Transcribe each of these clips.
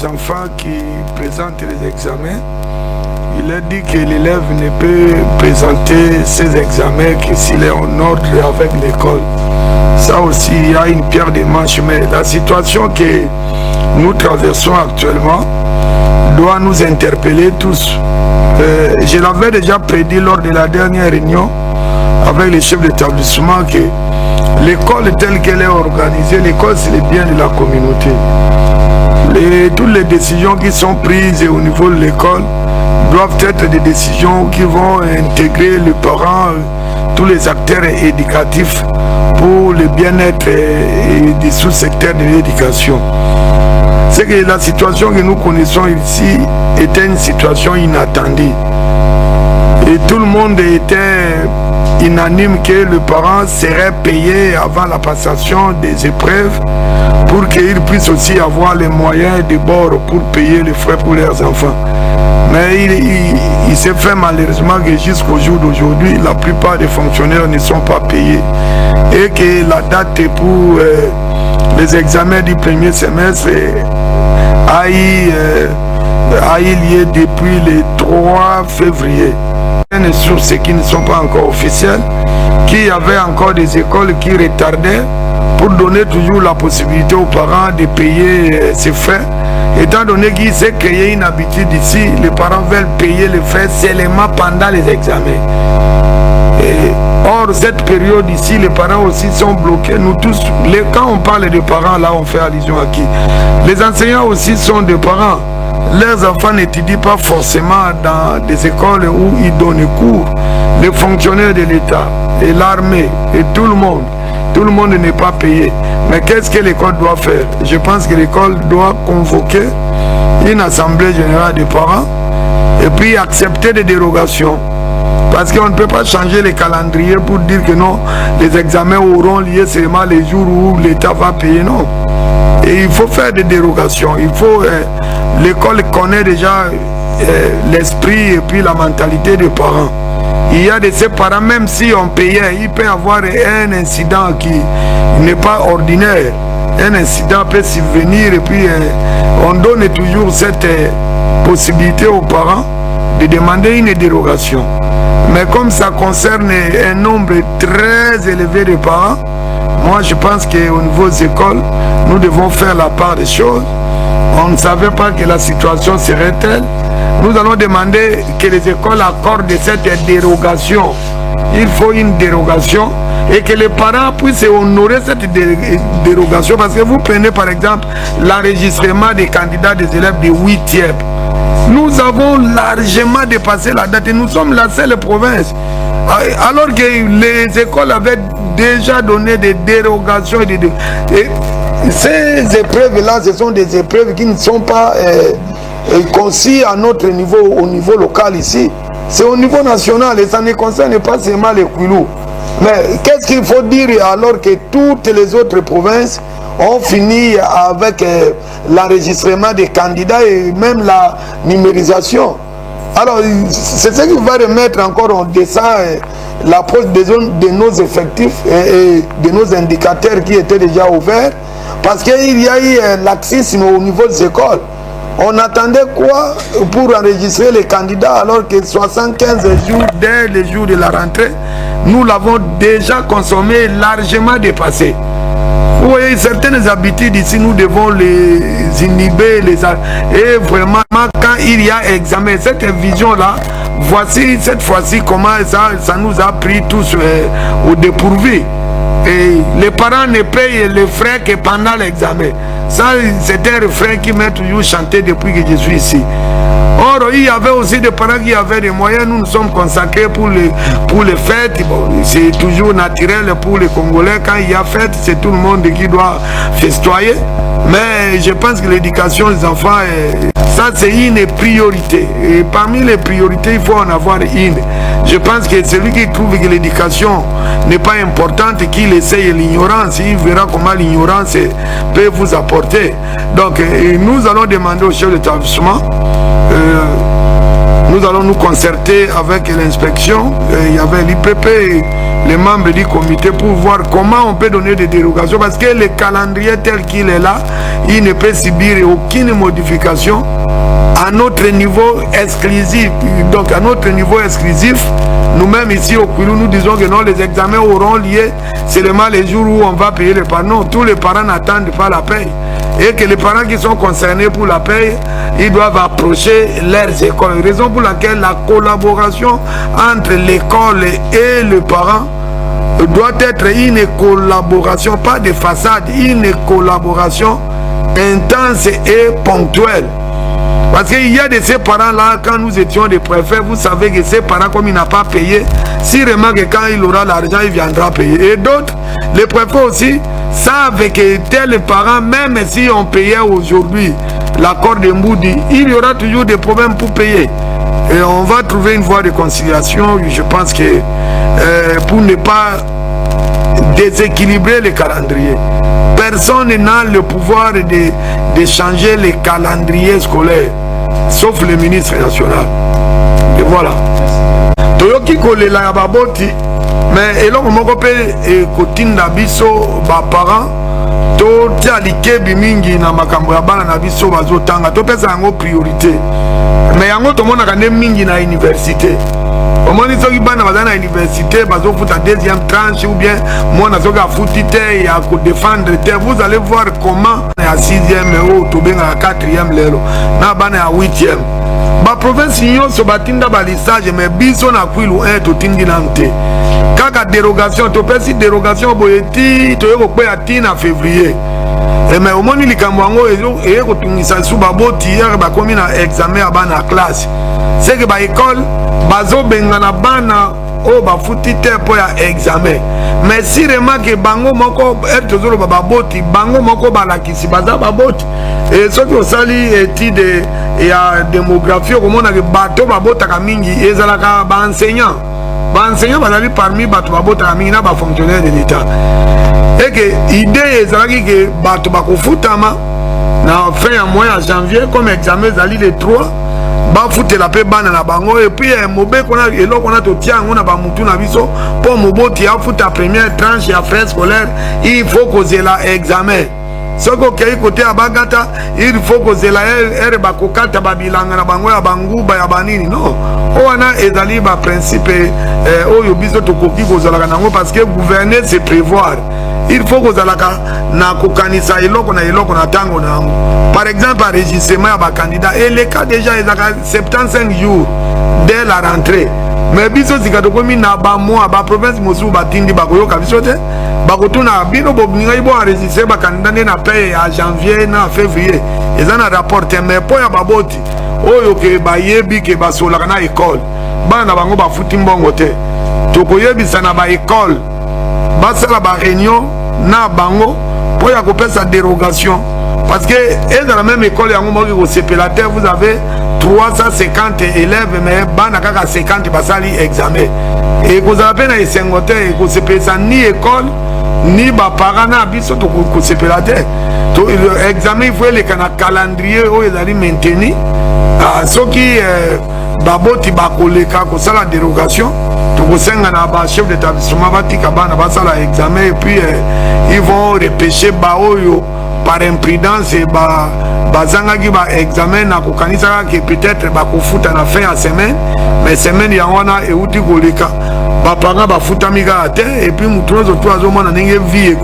les enfants qui présentent les examens, il est dit que l'élève ne peut présenter ses examens que s'il est en ordre avec l'école. Ça aussi, il y a une pierre de manche, mais la situation que nous traversons actuellement doit nous interpeller tous. Je l'avais déjà prédit lors de la dernière réunion avec les chefs d'établissement que l'école telle qu'elle est organisée, l'école c'est le bien de la communauté. Toutes les décisions qui sont prises au niveau de l'école doivent être des décisions qui vont intégrer les parents, tous les acteurs éducatifs pour le bien-être des sous-secteurs de l'éducation. C'est que la situation que nous connaissons ici était une situation inattendue. Et tout le monde était unanime que le parent serait payé avant la passation des épreuves pour qu'ils puissent aussi avoir les moyens de bord pour payer les frais pour leurs enfants. Mais il s'est fait malheureusement que jusqu'au jour d'aujourd'hui, la plupart des fonctionnaires ne sont pas payés. Et que la date pour les examens du premier semestre a eu lieu depuis le 3 février. Sur ceux qui ne sont pas encore officiels, qu'il y avait encore des écoles qui retardaient pour donner toujours la possibilité aux parents de payer ces frais. Étant donné qu'il s'est créé une habitude ici, les parents veulent payer les frais seulement pendant les examens. Or, cette période ici, les parents aussi sont bloqués. Nous tous, quand on parle de parents, là on fait allusion à qui? Les enseignants aussi sont des parents. Leurs enfants n'étudient pas forcément dans des écoles où ils donnent cours. Les fonctionnaires de l'État et l'armée et tout le monde n'est pas payé. Mais qu'est-ce que l'école doit faire? Je pense que l'école doit convoquer une assemblée générale des parents et puis accepter des dérogations. Parce qu'on ne peut pas changer les calendriers pour dire que non, les examens auront lieu seulement les jours où l'État va payer, non. Et il faut faire des dérogations. Il faut, l'école connaît déjà l'esprit et puis la mentalité des parents. Il y a de ces parents, même si on payait, il peut y avoir un incident qui n'est pas ordinaire. Un incident peut survenir et puis on donne toujours cette possibilité aux parents de demander une dérogation. Mais comme ça concerne un nombre très élevé de parents, moi je pense qu'au niveau des écoles, nous devons faire la part des choses. On ne savait pas que la situation serait telle. Nous allons demander que les écoles accordent cette dérogation. Il faut une dérogation et que les parents puissent honorer cette dérogation. Parce que vous prenez par exemple l'enregistrement des candidats des élèves de 8e. Nous avons largement dépassé la date et nous sommes la seule province. Alors que les écoles avaient déjà donné des dérogations. Et ces épreuves-là, ce sont des épreuves qui ne sont pas conçues à notre niveau, au niveau local ici. C'est au niveau national et ça ne concerne pas seulement les Kwilu. Mais qu'est-ce qu'il faut dire alors que toutes les autres provinces ont fini avec l'enregistrement des candidats et même la numérisation? Alors, c'est ce qui va remettre encore en dessin la pose de nos effectifs et de nos indicateurs qui étaient déjà ouverts. Parce qu'il y a eu laxisme au niveau des écoles. On attendait quoi pour enregistrer les candidats alors que 75 jours dès le jour de la rentrée, nous l'avons déjà consommé, largement dépassé. Vous voyez, certaines habitudes ici, nous devons les inhiber, et vraiment, quand il y a examen, cette vision-là, voici cette fois-ci comment ça nous a pris tous au dépourvu. Et les parents ne payent les frais que pendant l'examen. Ça, c'est un refrain qui m'a toujours chanté depuis que je suis ici. Or, il y avait aussi des parents qui avaient des moyens. Nous nous sommes consacrés pour les fêtes. Bon, c'est toujours naturel pour les Congolais. Quand il y a fête, c'est tout le monde qui doit festoyer. Mais je pense que l'éducation des enfants, ça c'est une priorité. Et parmi les priorités, il faut en avoir une. Je pense que celui qui trouve que l'éducation n'est pas importante, qu'il essaye l'ignorance, il verra comment l'ignorance peut vous apporter. Donc, nous allons demander au chef d'établissement, nous allons nous concerter avec l'inspection. Il y avait l'IPP les membres du comité pour voir comment on peut donner des dérogations, parce que le calendrier tel qu'il est là, il ne peut subir aucune modification à notre niveau exclusif. Donc à notre niveau exclusif, nous-mêmes ici au Kwilu, nous disons que non, les examens auront lieu seulement les jours où on va payer les parents. Non, tous les parents n'attendent pas la paye. Et que les parents qui sont concernés pour la paye, ils doivent approcher leurs écoles. Raison pour laquelle la collaboration entre l'école et le parent doit être une collaboration, pas de façade, une collaboration intense et ponctuelle. Parce qu'il y a de ces parents-là, quand nous étions des préfets, vous savez que ces parents, comme il n'a pas payé, si vraiment que quand il aura l'argent, il viendra payer. Et d'autres, les préfets aussi, savent que tel parent, même si on payait aujourd'hui l'accord de Mboudi, il y aura toujours des problèmes pour payer. Et on va trouver une voie de conciliation, je pense que pour ne pas déséquilibrer les calendriers. Personne n'a le pouvoir de changer les calendriers scolaires, sauf le ministre national. Et voilà. Toyoki kolela baboti, mais eloko moko pe kotinda biso ba parents to tia likebi mingi na makambo ya bana na biso bazotanga to pesa yango priorité. Mais yango to mona kande mingi na université. Omoni soki bana baza na université bazofuta deuxième tranche ou bien mona soki afuti te ya ko défendre te, vous allez voir comment ya 6e ou to benga 4e lelo na bana ya 8e. Ba province nyonso batinda balisage, mais biso na Kwilu 1 to tindi nante. Kaka dérogation to pesi dérogation boyeti to yoko kwa ti na février. Mais omoni likambo yango eko tungisa su baboti hier bakomi na examen ya bana classe. C'est que ba école bazo bengana bana o bafuti te po ya examen. Mais si remarque bango moko tozolo baboti bango moko balakisi baza baboti. Et ce qui osali étude ya démographie komona ke bato babotaka mingi ezalaka ba enseignant. Ba enseignant bazali parmi bato babotaka mingi na ba fonctionnaire de l'État. Et que idée ezalaki ke bato bakofutama na fin ya mois ya janvier comme examen zali le 3 ba futela pe bana na bango, et puis mobe kona eloko na to tiango na ba mutu na biso po moboti ya futa première tranche ya frais scolaire, il faut causer la examen. Soko kei côté abagata, il faut causer la bakokata babilanga na bango ya banguba ya banini. Non, oana ezali ba principe oyo biso to koki kozala nango, parce que gouverner c'est prévoir. Il faut que zalaka na kokanisa eloko na tango na ngo. Par exemple, enregistrement ya ba candidat et les cas déjà ezaka 75 jours dès la rentrée. Mais biso zikato komi na ba mois ba province mosu batindi bakoyoka biso te. Bakotuna bino bobinga ibo enregistrer ba candidat na paye à janvier na février. Ezana rapport mais po ya baboti oyo ke bayebi ke basolaka na école. Bana bango bafuti mbongo te. Tokoyebisa na ba école. Basala ba réunion na bango pour ya kopesa dérogation, parce que et dans la même école yango moki ko sepelateur vous avez 350 élèves, mais bana kaka 50 basali examen et ko za pena esengote ko sepesa ni école ni ba parents na biso to ko sepelateur to examen il faut le calendrier o ezali maintenir soki baboti bakoleka ko sala dérogation. Na chef d'établissement va la examen et puis ils vont repêcher baoyo par imprudence et bazangaki ba examen na kokanisa que peut-être bakofuta na fin ya semaine, mais semaine ya wana euti koleka bapanga bafuta mika te, et puis mutuzo to azomona ndenge vie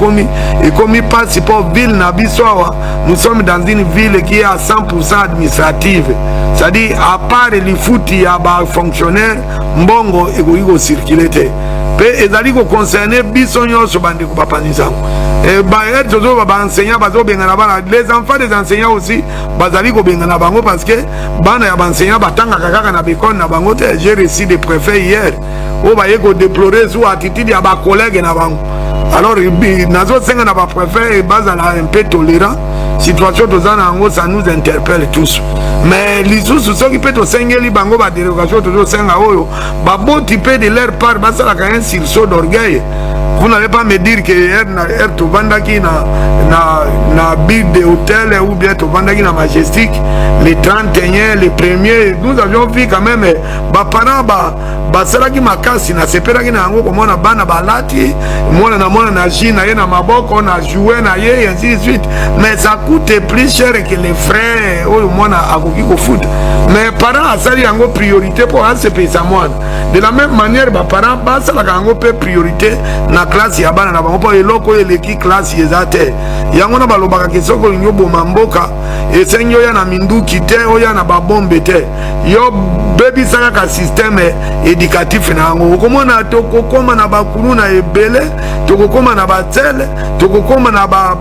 ekomi passeport ville na biso awa. Nous sommes dans une ville qui est à 100% administrative, c'est-à-dire à part les fouti ya ba fonctionnaire mbongo ego circuler te pe ezali ko concerner biso nyonso bandi ko papanisa et ba eto ba enseignant bazo bengana bana, les enfants des enseignants aussi bazali ko bengana bango, parce que bana ya ba enseignant batanga kaka na bekon na bango te. J'ai reçu des préfets hier o ba yeko déplorer sous attitude ya ba collègue na bango. Alors nazo senga na ba préfet bazala un peu tolérant. Situation tozana ngo ça nous interpelle tous, mais lisusu soki pe to sengeli bango ba dérogation to senga oyo ba boti pe de leur part basala ka un sursaut d'orgueil. Vous n'allez pas me dire que to vandaki na big de hôtel ou bien to vandaki na Majestic les 31 les premiers. Nous avions vu quand même ba parents basalaki makasi na sepelaki na yango komona bana balati mwana na ji na ye na maboko na jouer na ye ainsi de suite, mais ça coûte plus cher que les frères oyo mwana akoki kofuta. Mais parents asali yango priorité pour asepesa mwana. De la même manière baparents basalaka yango pe priorité na classe ya bana na bango po eloko oyo eleki classe eza te. Yango na balobaka ke soko olingi oboma mboka esengi oya na minduki te, oya na babombe te, yo bebisaka ka système éducatif na yango. Okomona tokokoma na bakulu na ebele, tokokoma na batele, tokokoma na ba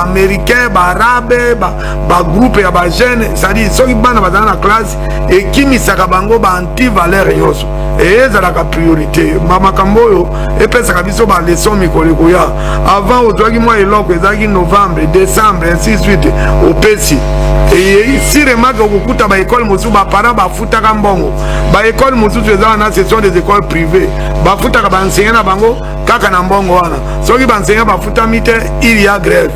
américain, ba arabe, ba groupe ya ba jeune, c'est-à-dire soki bana bazana na classe ekimisaka bango ba anti valeur yoso ezalaka priorité. Makambo oyo epesaka biso ba leçon mikolo koya. Avant ozwaki mwa eloko ezalaki novembre, décembre ainsi de suite opesi. Et si remarque okukuta ba école mosusu ba parents bafutaka mbongo, ba école mosusu ezala na ce sont des écoles privées, bafutaka ba enseignant na bango kaka na mbongo wana. Soki ba enseignant bafutami te, il y a grève.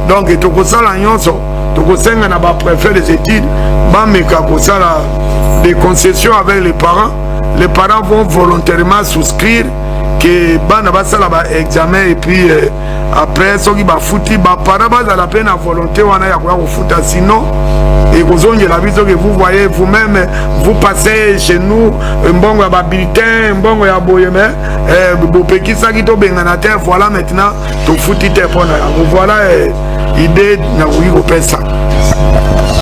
Donc tokosala nyonso, tokosenga na ba préfet des études bameka kosala des concessions avec les parents. Les parents vont volontairement souscrire que bana basala ba examen et puis après soki ba futi ba parents bazala pe na volonté wana ya kwa kufuta, sinon et kozongela biso que vous voyez vous-même vous passez chez nous mbongo ya ba bulletin mbongo ya boye mais bopekisa ki to bengana te, voilà maintenant to futi te pona. Voilà idée na kuyi kopesa.